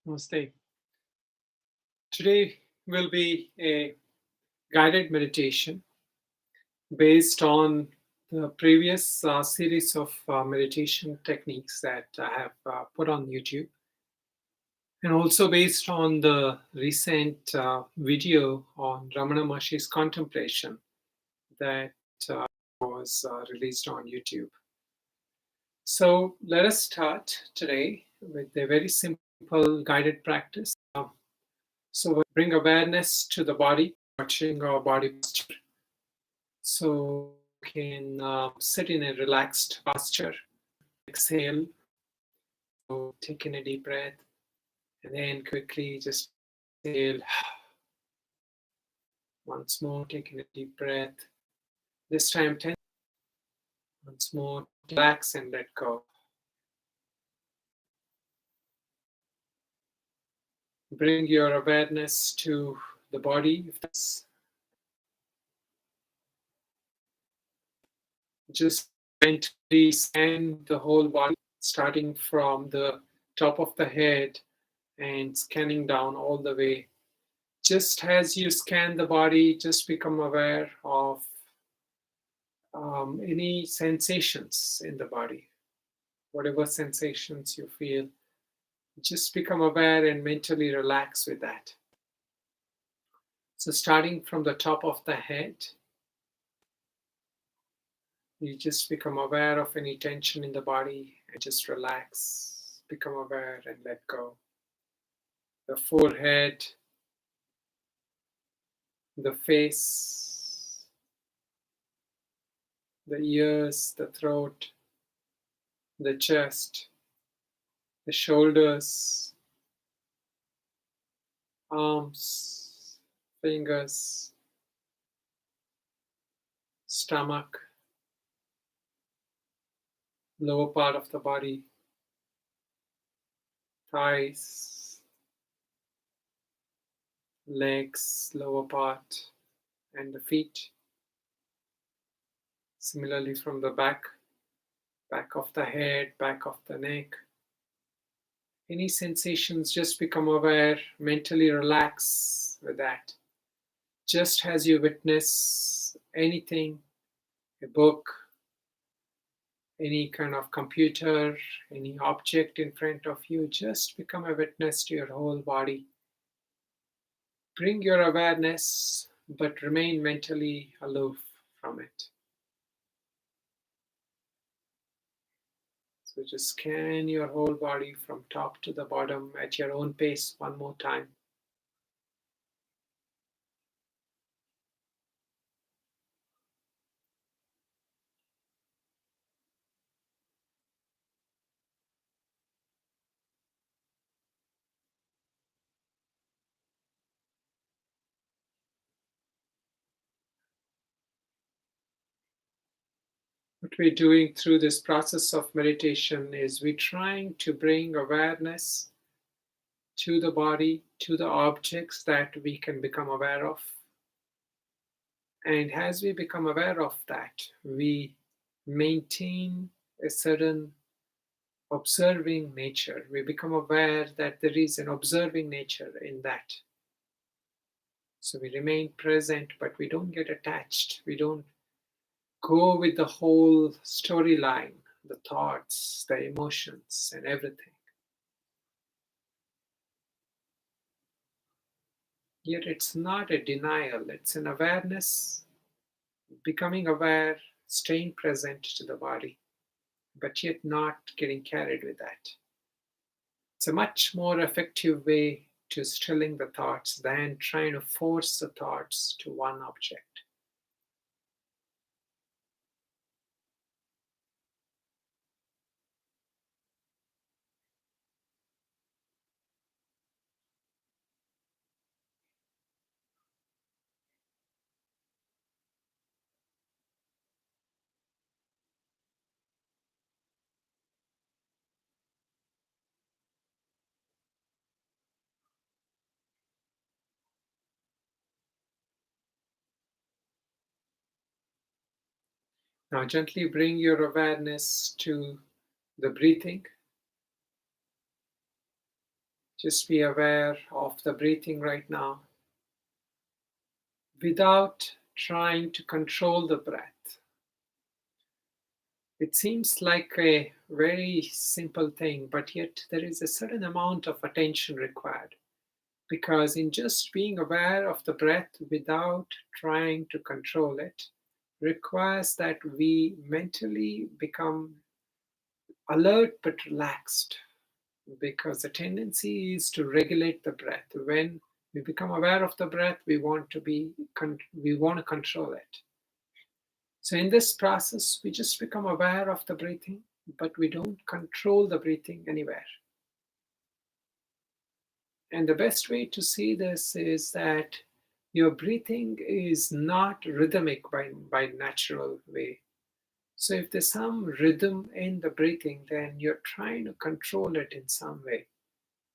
Namaste. Today will be a guided meditation based on the previous series of meditation techniques that I have put on YouTube, and also based on the recent video on Ramana Maharshi's contemplation that was released on YouTube. So let us start today with a very simple guided practice. So we bring awareness to the body, watching our body posture. So you can sit in a relaxed posture, exhale, so take in a deep breath, and then quickly just exhale. Once more, take in a deep breath. This time 10. Once more, relax and let go. Bring your awareness to the body. Just mentally scan the whole body, starting from the top of the head and scanning down all the way. Just as you scan the body, just become aware of any sensations in the body. Whatever sensations you feel, just become aware and mentally relax with that. So starting from the top of the head, you just become aware of any tension in the body and just relax, become aware and let go. The forehead, the face, the ears, the throat, the chest, the shoulders, arms, fingers, stomach, lower part of the body, thighs, legs, lower part, and the feet. Similarly from the back of the head, back of the neck. Any sensations, just become aware, mentally relax with that. Just as you witness anything, a book, any kind of computer, any object in front of you, just become a witness to your whole body. Bring your awareness, but remain mentally aloof from it. So just scan your whole body from top to the bottom at your own pace one more time. What we're doing through this process of meditation is we're trying to bring awareness to the body, to the objects that we can become aware of. And as we become aware of that, we maintain a certain observing nature. We become aware that there is an observing nature in that. So we remain present, but we don't get attached. We don't go with the whole storyline, the thoughts, the emotions, and everything. Yet it's not a denial, it's an awareness, becoming aware, staying present to the body, but yet not getting carried with that. It's a much more effective way to stilling the thoughts than trying to force the thoughts to one object. Now, gently bring your awareness to the breathing. Just be aware of the breathing right now without trying to control the breath. It seems like a very simple thing, but yet there is a certain amount of attention required. Because in just being aware of the breath without trying to control it requires that we mentally become alert but relaxed. Because the tendency is to regulate the breath. When we become aware of the breath, we want to control it. So in this process, we just become aware of the breathing, but we don't control the breathing anywhere. And the best way to see this is that your breathing is not rhythmic by natural way. So if there's some rhythm in the breathing, then you're trying to control it in some way.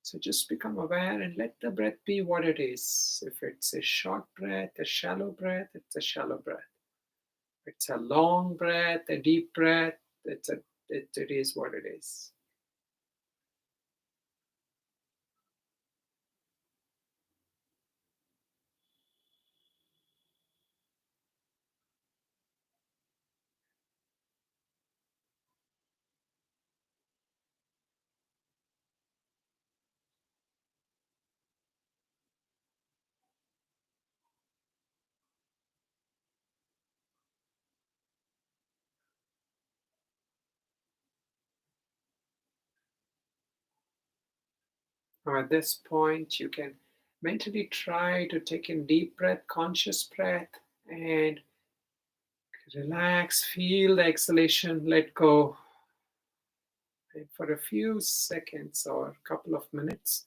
So just become aware and let the breath be what it is. If it's a short breath, a shallow breath, it's a shallow breath. If it's a long breath, a deep breath, it is what it is. Now at this point, you can mentally try to take in deep breath, conscious breath, and relax, feel the exhalation, let go. And for a few seconds or a couple of minutes,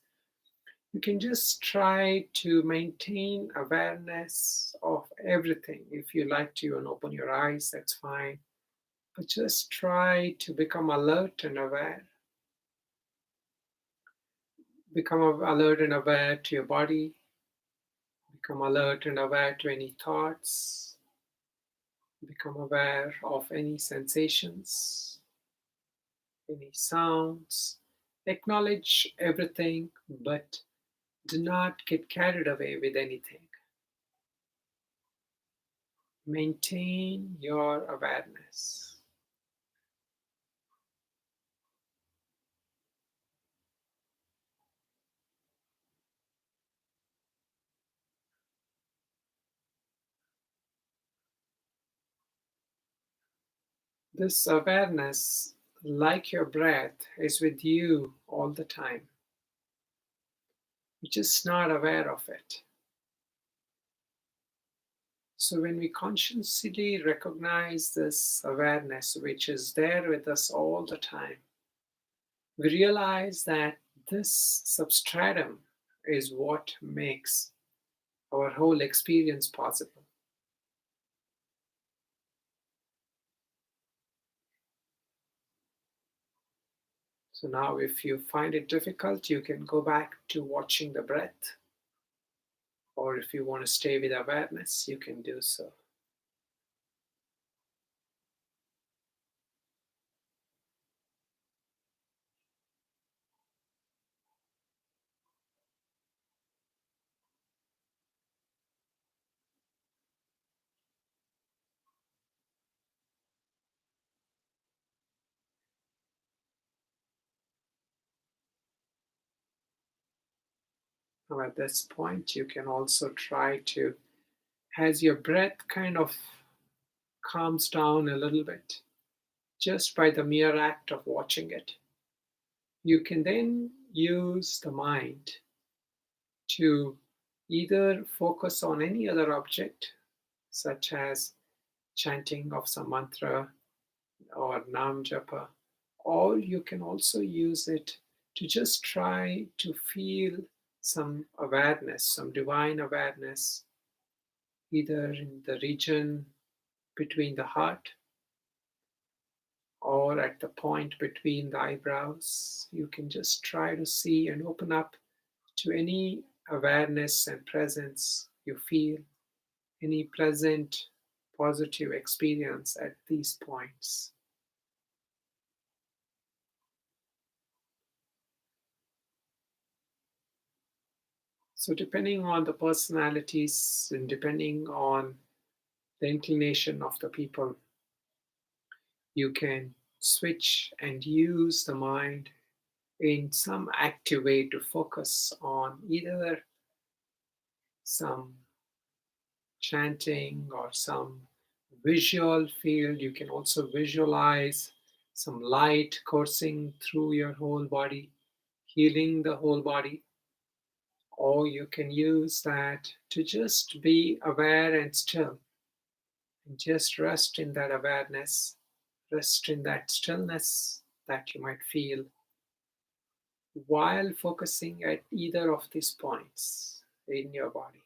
you can just try to maintain awareness of everything. If you like to and open your eyes, that's fine. But just try to become alert and aware. Become alert and aware to your body. Become alert and aware to any thoughts. Become aware of any sensations, any sounds. Acknowledge everything, but do not get carried away with anything. Maintain your awareness. This awareness, like your breath, is with you all the time. You're just not aware of it. So, when we consciously recognize this awareness, which is there with us all the time, we realize that this substratum is what makes our whole experience possible. So now, if you find it difficult, you can go back to watching the breath, or if you want to stay with awareness, you can do so. Now, at this point, you can also try to, as your breath kind of calms down a little bit, just by the mere act of watching it, you can then use the mind to either focus on any other object, such as chanting of some mantra or nam japa, or you can also use it to just try to feel some awareness, some divine awareness, either in the region between the heart or at the point between the eyebrows. You can just try to see and open up to any awareness and presence you feel, any pleasant, positive experience at these points. So, depending on the personalities and depending on the inclination of the people, you can switch and use the mind in some active way to focus on either some chanting or some visual field. You can also visualize some light coursing through your whole body, healing the whole body. Or you can use that to just be aware and still, and just rest in that awareness, rest in that stillness that you might feel while focusing at either of these points in your body.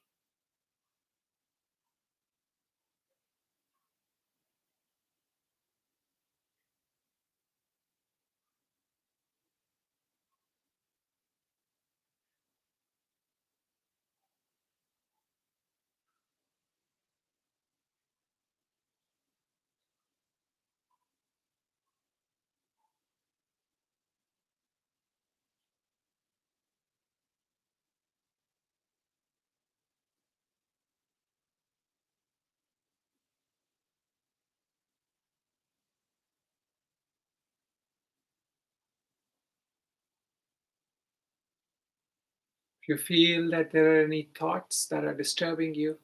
If you feel that there are any thoughts that are disturbing you,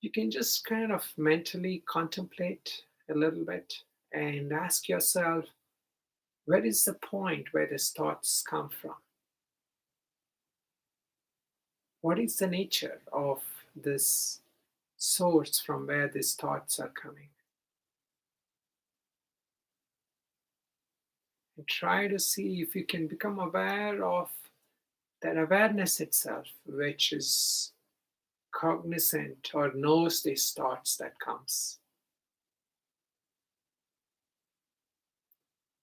you can just kind of mentally contemplate a little bit and ask yourself, where is the point where these thoughts come from? What is the nature of this source from where these thoughts are coming? And try to see if you can become aware of that awareness itself, which is cognizant or knows these thoughts that comes.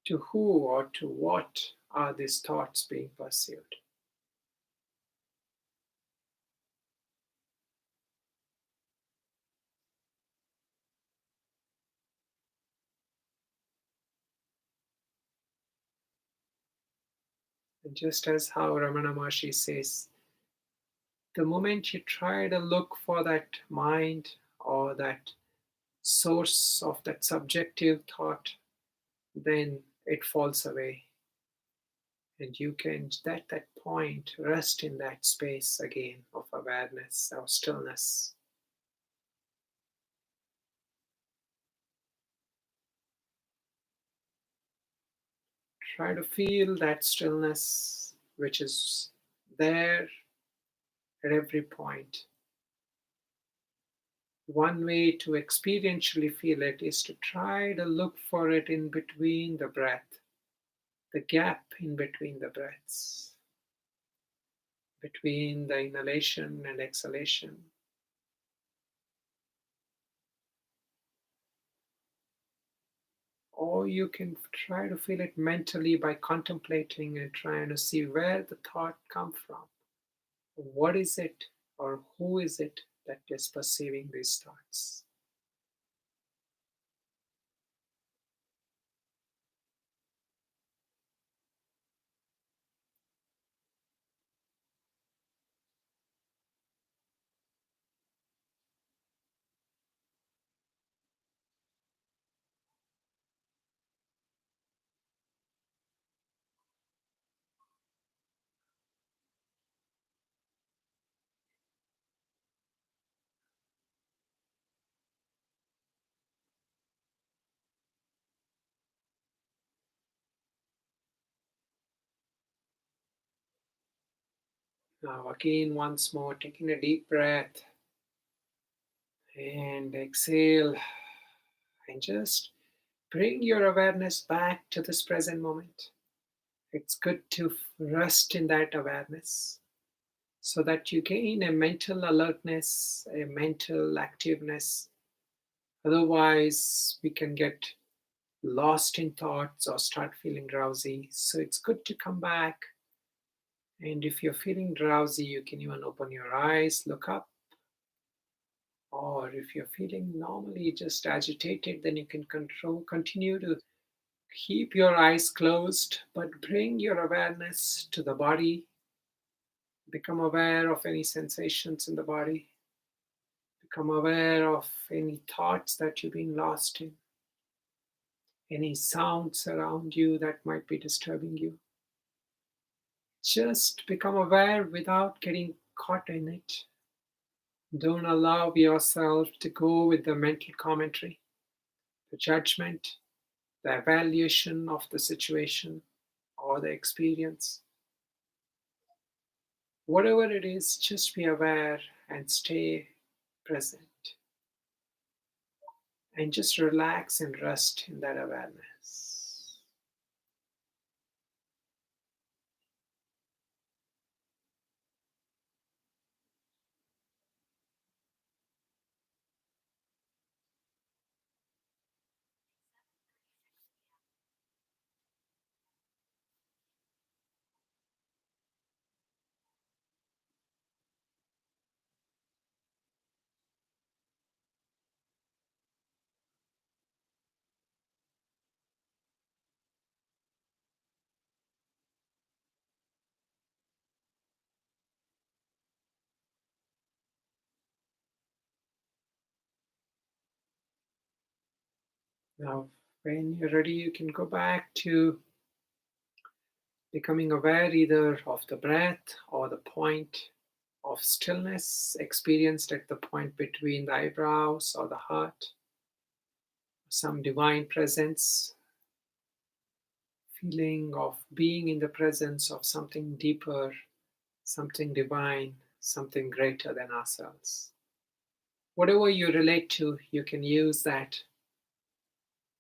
To who or to what are these thoughts being pursued? And just as how Ramana Maharshi says, the moment you try to look for that mind or that source of that subjective thought, then it falls away. And you can, at that point, rest in that space again of awareness or stillness. Try to feel that stillness which is there at every point. One way to experientially feel it is to try to look for it in between the breath, the gap in between the breaths, between the inhalation and exhalation. Or you can try to feel it mentally by contemplating and trying to see where the thought comes from. What is it or who is it that is perceiving these thoughts? Now, again, once more, taking a deep breath and exhale, and just bring your awareness back to this present moment. It's good to rest in that awareness so that you gain a mental alertness, a mental activeness. Otherwise, we can get lost in thoughts or start feeling drowsy. So it's good to come back. And if you're feeling drowsy, you can even open your eyes, look up. Or if you're feeling normally just agitated, then you can continue to keep your eyes closed, but bring your awareness to the body, Become aware of any sensations in the body. Become aware of any thoughts that you've been lost in, any sounds around you that might be disturbing you. Just become aware without getting caught in it. Don't allow yourself to go with the mental commentary, the judgment, the evaluation of the situation or the experience. Whatever it is, just be aware and stay present. And just relax and rest in that awareness. Now, when you're ready, you can go back to becoming aware either of the breath or the point of stillness experienced at the point between the eyebrows or the heart, some divine presence, feeling of being in the presence of something deeper, something divine, something greater than ourselves. Whatever you relate to, you can use that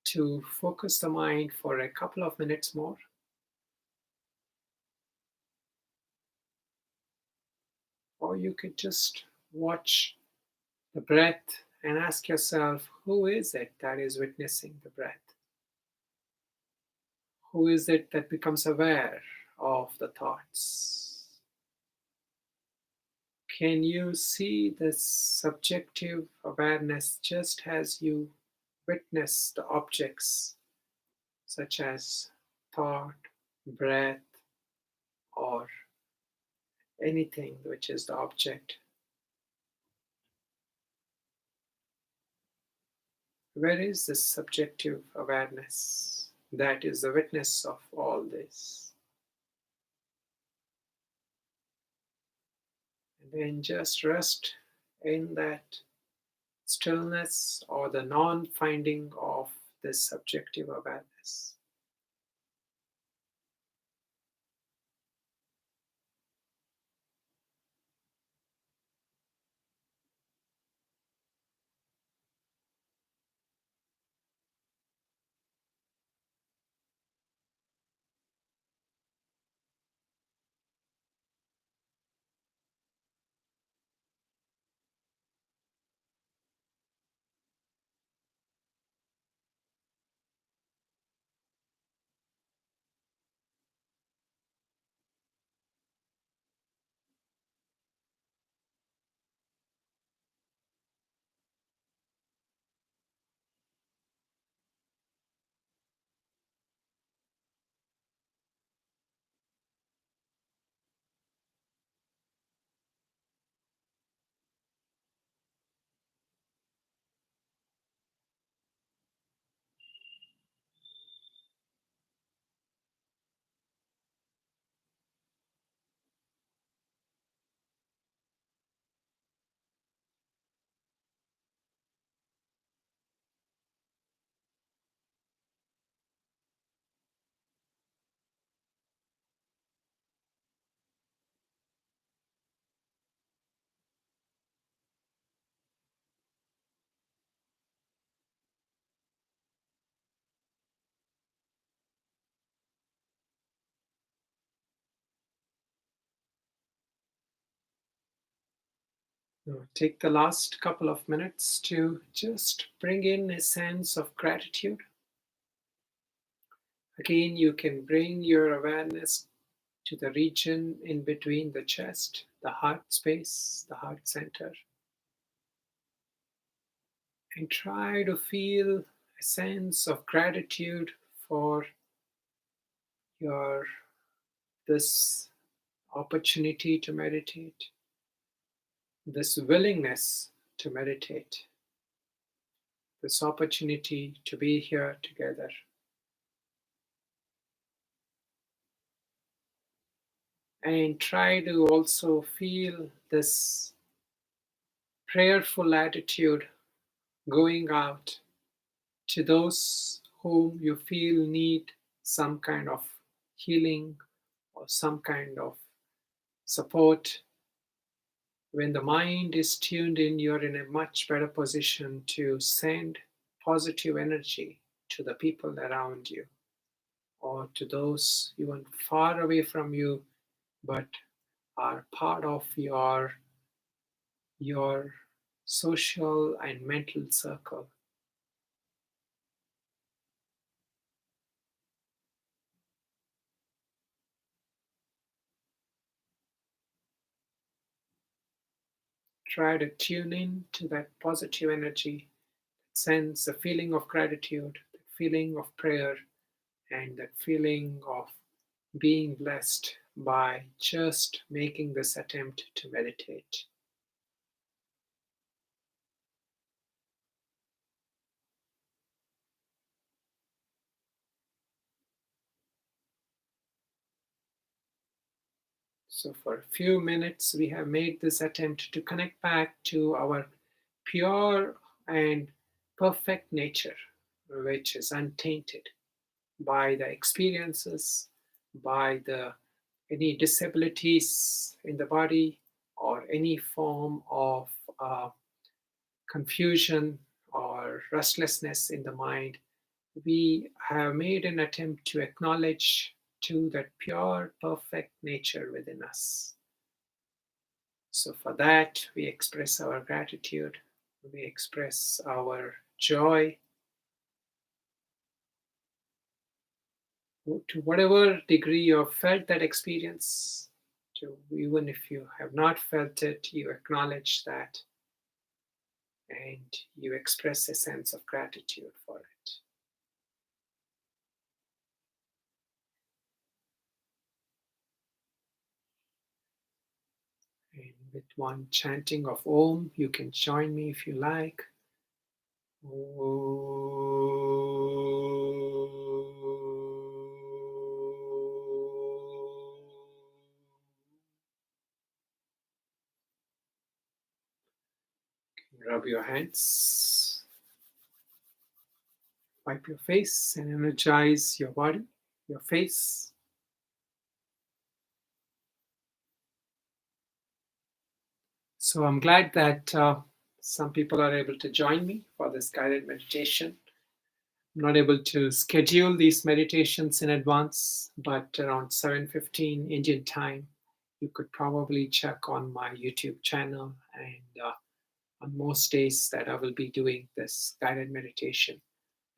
to focus the mind for a couple of minutes more. Or you could just watch the breath and ask yourself, who is it that is witnessing the breath? Who is it that becomes aware of the thoughts? Can you see this subjective awareness just as you witness the objects such as thought, breath, or anything which is the object? Where is this subjective awareness that is the witness of all this? And then just rest in that stillness or the non finding of this subjective awareness. Now, take the last couple of minutes to just bring in a sense of gratitude. Again, you can bring your awareness to the region in between the chest, the heart space, the heart center, and try to feel a sense of gratitude for your this opportunity to meditate, this willingness to meditate, this opportunity to be here together. And try to also feel this prayerful attitude going out to those whom you feel need some kind of healing or some kind of support. When the mind is tuned in, you're in a much better position to send positive energy to the people around you or to those even far away from you but are part of your social and mental circle. Try to tune in to that positive energy, sense the feeling of gratitude, the feeling of prayer, and that feeling of being blessed by just making this attempt to meditate. So, for a few minutes, we have made this attempt to connect back to our pure and perfect nature, which is untainted by the experiences, by the any disabilities in the body, or any form of confusion or restlessness in the mind. We have made an attempt to acknowledge to that pure, perfect nature within us. So for that, we express our gratitude, we express our joy to whatever degree you have felt that experience. To even if you have not felt it, you acknowledge that and you express a sense of gratitude for it. And with one chanting of Om, you can join me if you like. Rub your hands, wipe your face, and energize your body, your face. So I'm glad that some people are able to join me for this guided meditation. I'm not able to schedule these meditations in advance, but around 7:15 Indian time, you could probably check on my YouTube channel, and on most days that I will be doing this guided meditation.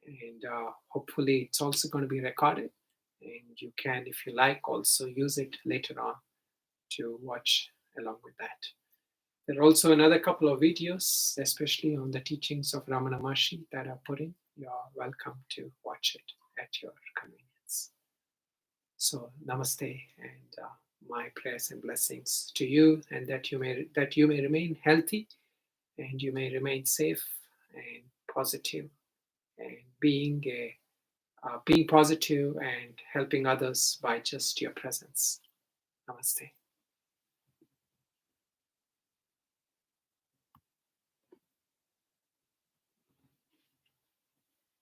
And hopefully it's also going to be recorded, and you can, if you like, also use it later on to watch along with that. There are also another couple of videos, especially on the teachings of Ramana Maharshi, that are put in. You're welcome to watch it at your convenience. So namaste, and my prayers and blessings to you, and that you may remain healthy, and you may remain safe and positive, and being positive and helping others by just your presence. Namaste.